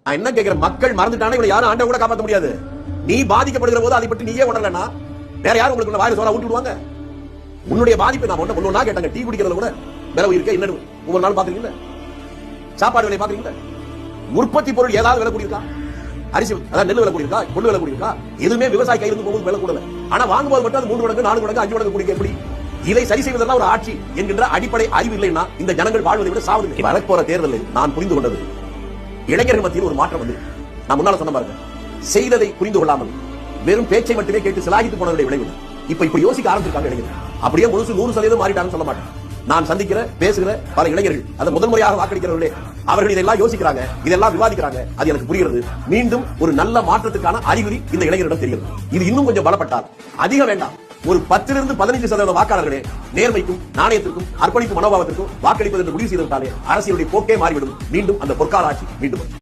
நான் என்ன கேட்கிறேன், மக்கள் மறந்துட்டானே இவனை யாரும் ஆண்டவன் கூட காப்பாற்ற முடியாது. நீ பாதிக்கப்படுகிற போது அதை பற்றி நீயே உணரலன்னா வேற யாரும் உங்களுக்கு வாயில சோறா ஊட்டி விடுவாங்க? உன்னுடைய பாதிப்பு நான் ஒண்ணு கேட்டாங்க. டீ குடிக்கிறதுல கூட விலை உயிருக்கு என்ன ஒவ்வொரு நாள் பாக்குறீங்களா? சாப்பாடு விலை பாக்குறீங்களா? உற்பத்தி பொருள் ஏதாவது விலை கூடியிருக்கா? அரிசி அதாவது நெல் விலை கூடியிருக்கா? கொள்ளு விலை கூடியிருக்கா? எதுவுமே விவசாய கையிலிருந்து போகும்போது விலை கூடல. ஆனா வாங்கும்போது மட்டும் அது 3 மடங்கு 4 மடங்கு 5 மடங்கு குடிக்க எப்படி? இதை சரி செய்வதெல்லாம் ஒரு ஆட்சி என்கின்ற அடிப்படை அறிவு இல்லைன்னா இந்த ஜனங்கள் வாழ்வதை விட சாவது. வரப்போற தேர்தலில் நான் புரிந்து கொண்டது, இளைஞர்கள் மத்தியில் ஒரு மாற்றம் வந்து நான் முன்னால சொன்ன பாருங்க, செய்ததை புரிந்து கொள்ளாமல் வெறும் பேச்சை மட்டுமே கேட்டு சிலாகித்து போனவருடைய விளைவு. இப்ப யோசிக்க ஆரம்பிச்சிருக்காங்க இளைஞர்கள். அப்படியே முழுசு 100% மாறிட்டாங்கன்னு சொல்ல மாட்டேன். நான் சந்திக்கிற பேசுகிற பல இளைஞர்கள், அதை முதல் முறையாக வாக்களிக்கிறவர்களே, அவர்கள் இதெல்லாம் யோசிக்கிறாங்க, இதெல்லாம் விவாதிக்கிறாங்க. அது எனக்கு புரிகிறது. மீண்டும் ஒரு நல்ல மாற்றத்துக்கான அறிகுறி இந்த இளைஞரிடம் தெரிகிறது. இது இன்னும் கொஞ்சம் பலப்பட்டால், அதிகம் வேண்டாம், ஒரு 10 to 15% வாக்காளர்களே நேர்மைக்கும் நாணயத்திற்கும் அர்ப்பணிப்பு மனோபாவத்திற்கும் வாக்களிப்பது என்று முடிவு செய்துவிட்டாலே அரசியலுடைய போக்கே மாறிவிடும். மீண்டும் அந்த பொற்கால ஆட்சி மீண்டும்